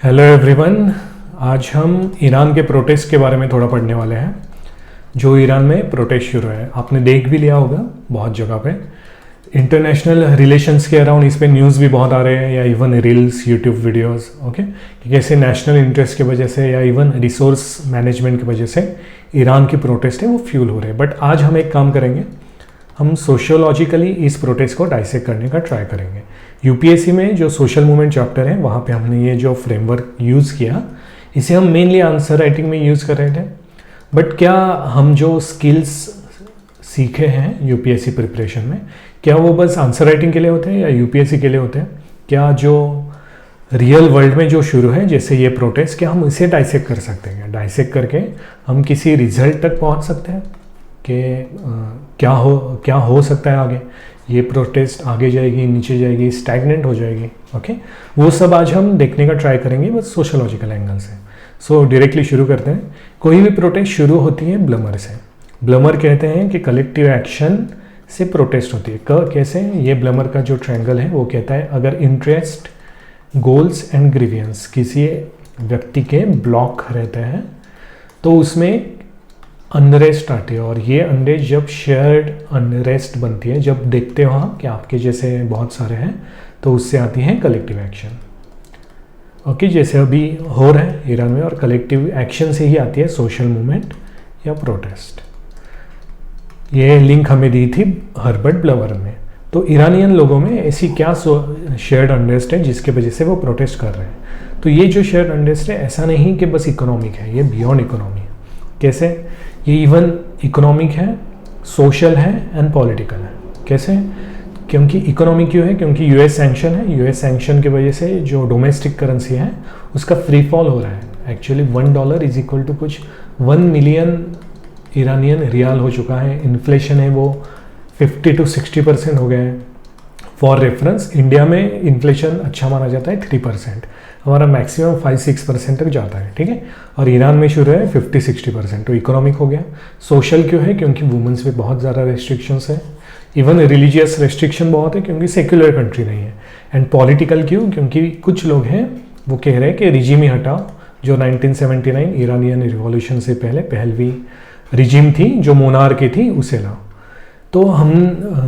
Hello everyone. आज हम Iran के प्रोटेस्ट के बारे में थोड़ा पढ़ने वाले हैं। जो ईरान में प्रोटेस्ट शुरू है, आपने देख भी लिया होगा बहुत जगह पे। इंटरनेशनल रिलेशंस के अराउंड इस पे न्यूज़ भी बहुत आ रहे हैं, या even reels, YouTube videos, okay, कि कैसे नेशनल इंटरेस्ट की वजह से या इवन रिसोर्स मैनेजमेंट की वजह से ईरान की प्रोटेस्ट है वो फ्यूल हो रहे हैं। बट आज हम एक काम करेंगे, हम सोशियोलॉजिकली इस प्रोटेस्ट को डाइसेक्ट करने का ट्राई करेंगे। यूपीएससी में जो सोशल मूवमेंट चैप्टर है वहाँ पे हमने ये जो फ्रेमवर्क यूज़ किया, इसे हम मेनली आंसर राइटिंग में यूज़ कर रहे थे। बट क्या हम जो स्किल्स सीखे हैं यूपीएससी प्रिपरेशन में, क्या वो बस आंसर राइटिंग के लिए होते हैं या यूपीएससी के लिए होते हैं? क्या जो रियल वर्ल्ड में जो शुरू है, जैसे ये प्रोटेस्ट, क्या हम इसे डाइसेक्ट कर सकते हैं? डाइसेक्ट करके हम किसी रिजल्ट तक पहुँच सकते हैं कि क्या हो सकता है आगे? ये प्रोटेस्ट आगे जाएगी, नीचे जाएगी, स्टैग्नेंट हो जाएगी, ओके? वो सब आज हम देखने का ट्राई करेंगे, बस सोशोलॉजिकल एंगल से। सो डायरेक्टली शुरू करते हैं। कोई भी प्रोटेस्ट शुरू होती है ब्लमर से। ब्लमर कहते हैं कि कलेक्टिव एक्शन से प्रोटेस्ट होती है। कैसे? ये ब्लमर का जो ट्रायंगल है वो कहता है अगर इंटरेस्ट, गोल्स एंड ग्रीवियंस किसी व्यक्ति के ब्लॉक रहते हैं तो उसमें अनरेस्ट आती है। और ये अनरेस्ट जब शेयर्ड अनरेस्ट बनती है, जब देखते हो कि आपके जैसे बहुत सारे हैं, तो उससे आती है कलेक्टिव एक्शन, ओके? जैसे अभी हो रहा है ईरान में, और कलेक्टिव एक्शन से ही आती है सोशल मूवमेंट या प्रोटेस्ट। ये लिंक हमें दी थी हर्बर्ट ब्लमर में। तो ईरानियन लोगों में ऐसी क्या शेयर्ड अनरेस्ट है जिसके वजह से वो प्रोटेस्ट कर रहे हैं? तो ये जो शेयर्ड अनरेस्ट है, ऐसा नहीं कि बस इकोनॉमिक है, ये बियॉन्ड इकोनॉमी है। कैसे? ये इवन इकोनॉमिक है, सोशल है एंड पॉलिटिकल है। कैसे? क्योंकि इकोनॉमिक क्यों है? क्योंकि यूएस सैंक्शन है। यूएस सैंक्शन की वजह से जो डोमेस्टिक करेंसी है उसका फ्री फॉल हो रहा है। एक्चुअली $1 इज इक्वल टू कुछ 1 मिलियन ईरानियन रियाल हो चुका है। इन्फ्लेशन है वो 50 to 60% हो गया है। फॉर रेफरेंस, इंडिया में इन्फ्लेशन अच्छा माना जाता है 3%, हमारा मैक्सिमम 5-6% तक जाता है, ठीक है? और ईरान में शुरू है 50-60%। तो इकोनॉमिक हो गया। सोशल क्यों है? क्योंकि वुमेंस पे बहुत ज़्यादा रेस्ट्रिक्शंस है, इवन रिलीजियस रेस्ट्रिक्शन बहुत है क्योंकि सेक्युलर कंट्री नहीं है। एंड पॉलिटिकल क्यों? क्योंकि कुछ लोग हैं वो कह रहे हैं कि रिजीम ही हटाओ। जो 1979 ईरानियन रिवॉल्यूशन से पहले पहलवी रिजीम थी, जो मोनार्की थी, उसे लाओ। तो हम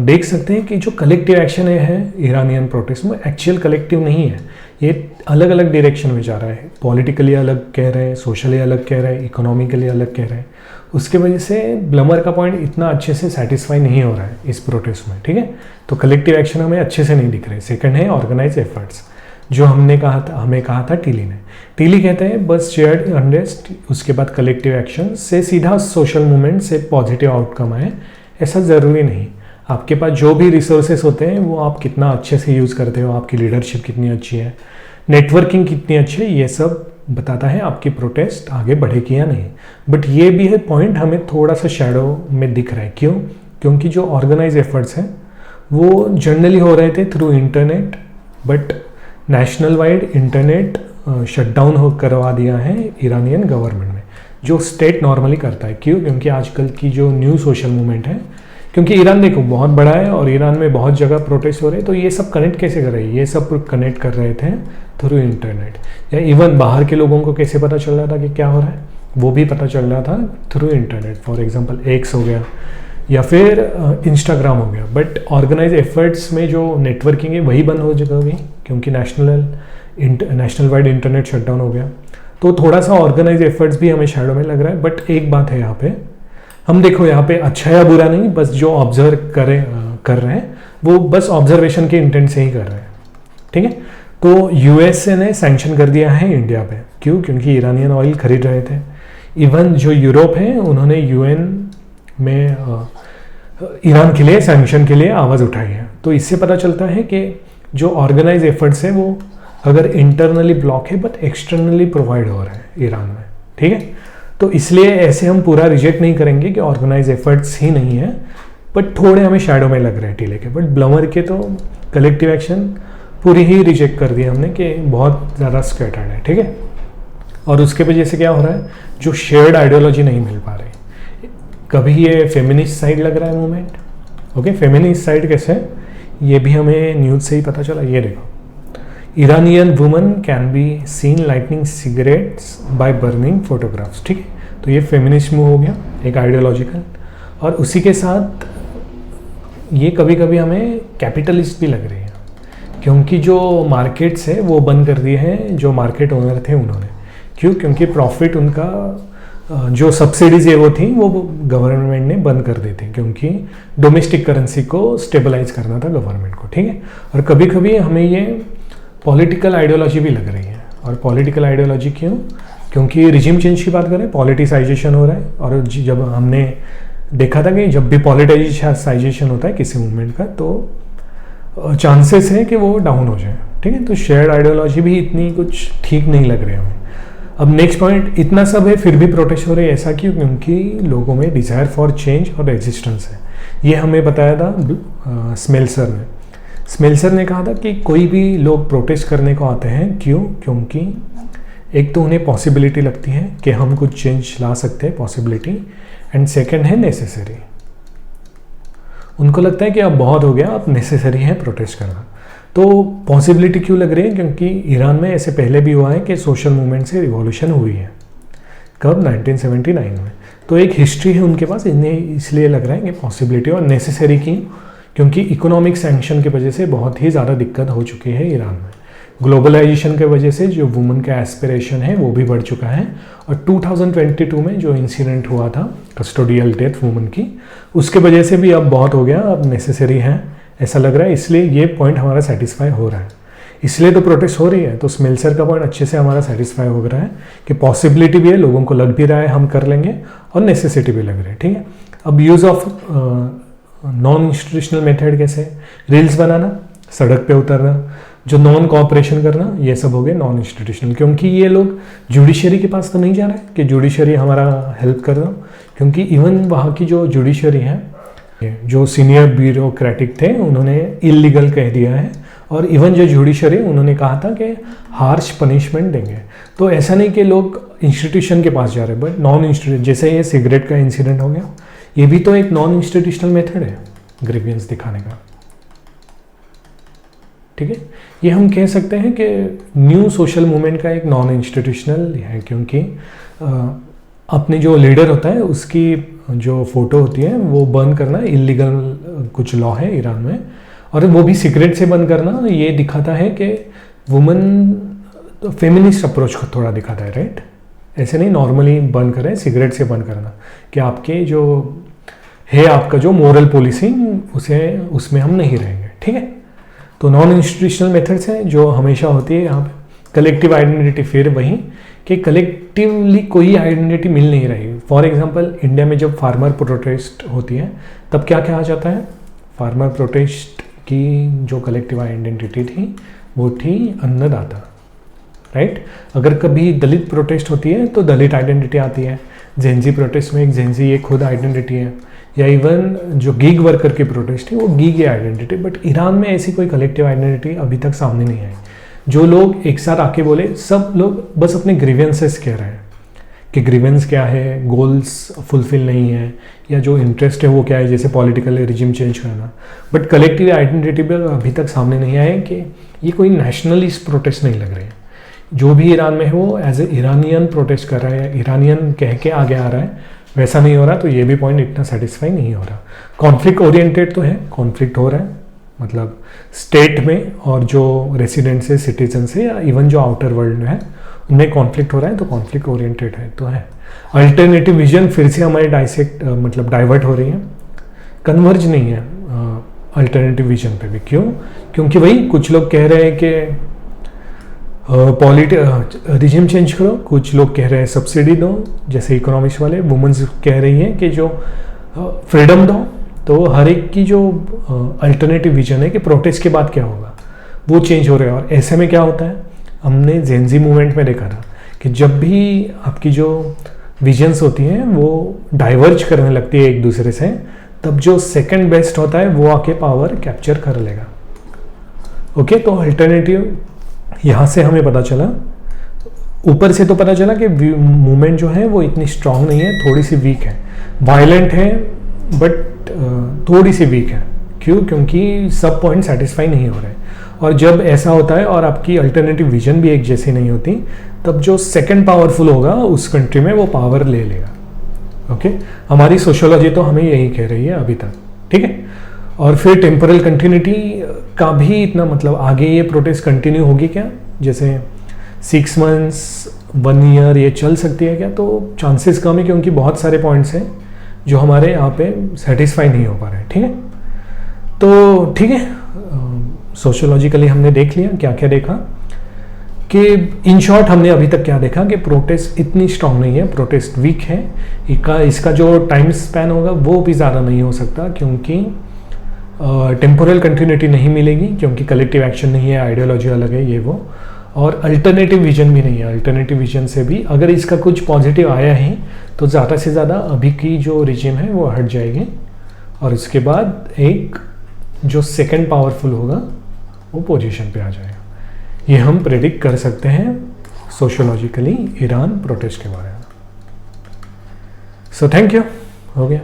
देख सकते हैं कि जो कलेक्टिव एक्शन है ईरानियन प्रोटेस्ट में, एक्चुअल कलेक्टिव नहीं है। ये अलग अलग डायरेक्शन में जा रहा है। पॉलिटिकली अलग कह रहे हैं, सोशली अलग कह रहे हैं, इकोनॉमिकली अलग कह रहे हैं। उसके वजह से ब्लमर का पॉइंट इतना अच्छे से सेटिस्फाई नहीं हो रहा है इस प्रोटेस्ट में, ठीक है? तो कलेक्टिव एक्शन हमें अच्छे से नहीं दिख रहे। सेकंड है ऑर्गेनाइज एफर्ट्स, जो हमें कहा था टीली ने। टीली कहते हैं बस शेयर्ड अनरेस्ट, उसके बाद कलेक्टिव एक्शन से सीधा सोशल मूवमेंट से पॉजिटिव आउटकम आए, ऐसा ज़रूरी नहीं। आपके पास जो भी रिसोर्सेस होते हैं वो आप कितना अच्छे से यूज़ करते हो, आपकी लीडरशिप कितनी अच्छी है, नेटवर्किंग कितनी अच्छी है, ये सब बताता है आपकी प्रोटेस्ट आगे बढ़ेगी या नहीं। बट ये भी है पॉइंट हमें थोड़ा सा शैडो में दिख रहा है। क्यों? क्योंकि जो ऑर्गेनाइज एफर्ट्स हैं वो जनरली हो रहे थे through internet, but national wide internet shutdown हो करवा दिया है ईरानियन गवर्नमेंट में, जो स्टेट नॉर्मली करता है। क्यों? क्योंकि आजकल की जो न्यू सोशल मूवमेंट है, क्योंकि ईरान देखो बहुत बड़ा है और ईरान में बहुत जगह प्रोटेस्ट हो रहे हैं, तो ये सब कनेक्ट कैसे कर रहे हैं? ये सब कनेक्ट कर रहे थे थ्रू इंटरनेट। या इवन बाहर के लोगों को कैसे पता चल रहा था कि क्या हो रहा है? वो भी पता चल रहा था through internet. For example x हो गया या फिर इंस्टाग्राम हो गया। बट ऑर्गेनाइज एफर्ट्स में जो नेटवर्किंग है वही बंद हो जाएगी क्योंकि नेशनल वाइड इंटरनेट शटडाउन हो गया। तो थोड़ा सा ऑर्गेनाइज एफर्ट्स भी हमें शैडो में लग रहा है। बट एक बात है यहाँ पे, हम देखो यहाँ पे अच्छा या बुरा नहीं, बस जो ऑब्जर्व कर रहे हैं वो बस ऑब्जर्वेशन के इंटेंट से ही कर रहे हैं, ठीक है? तो यूएसए ने सैंक्शन कर दिया है इंडिया पे। क्यों? क्योंकि ईरानियन ऑयल खरीद रहे थे। इवन जो यूरोप है उन्होंने यूएन में ईरान के लिए सैंक्शन के लिए आवाज़ उठाई है। तो इससे पता चलता है कि जो ऑर्गेनाइज एफर्ट्स है वो अगर इंटरनली ब्लॉक है बट एक्सटर्नली प्रोवाइड हो रहा है ईरान में, ठीक है? तो इसलिए ऐसे हम पूरा रिजेक्ट नहीं करेंगे कि ऑर्गेनाइज एफर्ट्स ही नहीं है, बट थोड़े हमें शैडो में लग रहे हैं टीले के। बट ब्लमर के तो कलेक्टिव एक्शन पूरी ही रिजेक्ट कर दी हमने कि बहुत ज़्यादा स्कैटर्ड है, ठीक है? और उसके वजह से क्या हो रहा है? जो शेयर्ड आइडियोलॉजी नहीं मिल पा रही। कभी ये फेमिनिस्ट साइड लग रहा है मूवमेंट, ओके? फेमिनिस्ट साइड कैसे? ये भी हमें न्यूज़ से ही पता चला। ये देखो, Iranian woman can be seen lightning cigarettes by burning photographs. ठीक है, तो ये फेमिनिस्ट मूव हो गया एक आइडियोलॉजिकल। और उसी के साथ ये कभी कभी हमें कैपिटलिस्ट भी लग रही है, क्योंकि जो मार्केट्स है वो बंद कर दिए हैं जो मार्केट ओनर थे उन्होंने। क्यों? क्योंकि प्रॉफिट उनका जो सब्सिडीज है वो थी वो गवर्नमेंट ने बंद कर दी थी, क्योंकि डोमेस्टिक करेंसी को स्टेबलाइज करना था गवर्नमेंट को। ठीक है, और कभी कभी हमें ये पॉलिटिकल आइडियोलॉजी भी लग रही है। और पॉलिटिकल आइडियोलॉजी क्यों? क्योंकि रिजिम चेंज की बात करें, पॉलिटिसाइजेशन हो रहा है। और जब हमने देखा था कि जब भी पॉलिटिसाइजेशन होता है किसी मूवमेंट का तो चांसेस है कि वो डाउन हो जाए। ठीक है, तो शेयर्ड आइडियोलॉजी भी इतनी कुछ ठीक नहीं लग रही हमें। अब नेक्स्ट पॉइंट, इतना सब है फिर भी प्रोटेस्ट हो रही है, ऐसा क्यों? क्योंकि लोगों में डिज़ायर फॉर चेंज और एग्जिस्टेंस है। ये हमें बताया था स्मेल्सर ने। स्मेल्सर ने कहा था कि कोई भी लोग प्रोटेस्ट करने को आते हैं, क्यों? क्योंकि एक तो उन्हें पॉसिबिलिटी लगती है कि हम कुछ चेंज ला सकते हैं, पॉसिबिलिटी, एंड सेकंड है नेसेसरी। उनको लगता है कि अब बहुत हो गया, अब नेसेसरी है प्रोटेस्ट करना। तो पॉसिबिलिटी क्यों लग रही है? क्योंकि ईरान में ऐसे पहले भी हुआ है कि सोशल मूवमेंट से रिवॉल्यूशन हुई है। कब? 1979 में। तो एक हिस्ट्री है उनके पास, इन्हें इसलिए लग रहा है कि पॉसिबिलिटी और नेसेसरी की, क्योंकि इकोनॉमिक सैंक्शन की वजह से बहुत ही ज़्यादा दिक्कत हो चुकी है ईरान में। ग्लोबलाइजेशन के वजह से जो वुमेन का एस्पिरेशन है वो भी बढ़ चुका है। और 2022 में जो इंसिडेंट हुआ था कस्टोडियल डेथ वुमेन की, उसके वजह से भी अब बहुत हो गया, अब नेसेसरी है ऐसा लग रहा है। इसलिए ये पॉइंट हमारा सेटिस्फाई हो रहा है, इसलिए तो प्रोटेस्ट हो रही है। तो स्मेल्सर का पॉइंट अच्छे से हमारा सेटिस्फाई हो रहा है कि पॉसिबिलिटी भी है, लोगों को लग भी रहा है हम कर लेंगे, और नेसेसिटी भी लग रही है। ठीक है, अब use of non institutional method कैसे? रील्स बनाना, सड़क पे उतरना, जो नॉन कॉपरेशन करना, ये सब हो गए नॉन इंस्टीट्यूशनल। क्योंकि ये लोग जुडिशरी के पास तो नहीं जा रहे कि जुडिशरी हमारा हेल्प कर दो, क्योंकि इवन वहाँ की जो जुडिशरी है, जो सीनियर ब्यूरोक्रेटिक थे, उन्होंने इलीगल कह दिया है। और इवन जो जुडिशरी उन्होंने कहा था कि हार्श पनिशमेंट देंगे। तो ऐसा नहीं कि लोग इंस्टीट्यूशन के पास जा रहे, बट नॉन इंस्टीट्यूशन, जैसे ये सिगरेट का इंसिडेंट हो गया, ये भी तो एक नॉन इंस्टीट्यूशनल मेथड है ग्रीवियंस दिखाने का। ठीक है, ये हम कह सकते हैं कि न्यू सोशल मूवमेंट का एक नॉन इंस्टीट्यूशनल है, क्योंकि अपने जो लीडर होता है उसकी जो फोटो होती है वो बर्न करना इलीगल कुछ लॉ है ईरान में, और वो भी सिगरेट से बंद करना। ये दिखाता है कि वुमेन फेमिनिस्ट अप्रोच को थोड़ा दिखाता है, राइट? ऐसे नहीं नॉर्मली बंद करें, सिगरेट से बंद करना कि आपके जो है, आपका जो मोरल पॉलिसिंग उसमें हम नहीं रहेंगे। ठीक है, तो नॉन इंस्टीट्यूशनल मेथड्स हैं जो हमेशा होती है यहाँ पे। कलेक्टिव आइडेंटिटी, फिर वही कि कलेक्टिवली कोई आइडेंटिटी मिल नहीं रही। फॉर एग्जांपल, इंडिया में जब फार्मर प्रोटेस्ट होती है तब क्या कहा जाता है? फार्मर प्रोटेस्ट की जो कलेक्टिव आइडेंटिटी थी वो थी अन्नदाता, राइट? अगर कभी दलित प्रोटेस्ट होती है तो दलित आइडेंटिटी आती है। जेंजी प्रोटेस्ट में एक जेंजी एक खुद आइडेंटिटी है, या इवन जो गिग वर्कर की प्रोटेस्ट है वो गिग आइडेंटिटी। बट ईरान में ऐसी कोई कलेक्टिव आइडेंटिटी अभी तक सामने नहीं आई। जो लोग एक साथ आके बोले, सब लोग बस अपने ग्रीवेंसेस कह रहे हैं कि ग्रीवेंस क्या है, गोल्स फुलफिल नहीं है, या जो इंटरेस्ट है वो क्या है, जैसे पॉलिटिकल रिजिम चेंज करना। बट कलेक्टिव आइडेंटिटी पर अभी तक सामने नहीं आए कि ये कोई नेशनलिस्ट प्रोटेस्ट नहीं लग रहे हैं। जो भी ईरान में है वो एज ए ईरानियन प्रोटेस्ट कर रहा है, ईरानियन कह के आगे आ रहा है, वैसा नहीं हो रहा। तो ये भी पॉइंट इतना सेटिस्फाई नहीं हो रहा। कॉन्फ्लिक्ट ओरिएंटेड तो है, कॉन्फ्लिक्ट हो रहा है, मतलब स्टेट में और जो रेसिडेंट्स है, सिटीजन्स है, या इवन जो आउटर वर्ल्ड में है उनमें कॉन्फ्लिक्ट हो रहा है, तो कॉन्फ्लिक्ट ओरिएंटेड है तो है। अल्टरनेटिव विजन फिर से हमारी मतलब डाइवर्ट हो रही है, कन्वर्ज नहीं है अल्टरनेटिव विजन पे भी। क्यों? क्योंकि वही कुछ लोग कह रहे हैं कि रिजिम चेंज करो, कुछ लोग कह रहे हैं सब्सिडी दो, जैसे इकोनॉमिक्स वाले। वुमेन्स कह रही हैं कि जो फ्रीडम दो। तो हर एक की जो अल्टरनेटिव विजन है कि प्रोटेस्ट के बाद क्या होगा वो चेंज हो रहा है। और ऐसे में क्या होता है, हमने जेंजी मूवमेंट में देखा था कि जब भी आपकी जो विजन्स होती हैं वो डाइवर्ज करने लगती है एक दूसरे से, तब जो सेकंड बेस्ट होता है वो आके पावर कैप्चर कर लेगा। ओके, तो अल्टरनेटिव यहाँ से हमें पता चला, ऊपर से तो पता चला कि मूवमेंट जो है वो इतनी स्ट्रांग नहीं है, थोड़ी सी वीक है, वायलेंट है बट थोड़ी सी वीक है। क्यों? क्योंकि सब पॉइंट सेटिस्फाई नहीं हो रहे। और जब ऐसा होता है और आपकी अल्टरनेटिव विजन भी एक जैसी नहीं होती, तब जो सेकंड पावरफुल होगा उस कंट्री में वो पावर ले लेगा। ओके, हमारी सोशियोलॉजी तो हमें यही कह रही है अभी तक, ठीक है। और फिर टेम्पोरल कंटिन्यूटी का भी इतना मतलब आगे ये प्रोटेस्ट कंटिन्यू होगी क्या, जैसे 6 मंथ्स 1 ईयर ये चल सकती है क्या, तो चांसेस कम है, क्योंकि बहुत सारे पॉइंट्स हैं जो हमारे यहाँ पे सेटिस्फाई नहीं हो पा रहे हैं, ठीक है। तो ठीक है, सोशियोलॉजिकली हमने देख लिया क्या क्या देखा, कि इन शॉर्ट हमने अभी तक क्या देखा कि प्रोटेस्ट इतनी स्ट्रांग नहीं है, प्रोटेस्ट वीक है। इसका जो टाइम स्पैन होगा वो भी ज़्यादा नहीं हो सकता, क्योंकि टेम्पोरल कंटिन्यूटी नहीं मिलेगी, क्योंकि कलेक्टिव एक्शन नहीं है, आइडियोलॉजी अलग है, ये वो, और अल्टरनेटिव विजन भी नहीं है। अल्टरनेटिव विजन से भी अगर इसका कुछ पॉजिटिव आया ही तो ज़्यादा से ज़्यादा अभी की जो रिजिम है वो हट जाएगी, और इसके बाद एक जो सेकंड पावरफुल होगा वो पोजीशन पे आ जाएगा। ये हम प्रेडिक्ट कर सकते हैं सोशियोलॉजिकली ईरान प्रोटेस्ट के बारे में। सो थैंक यू, हो गया।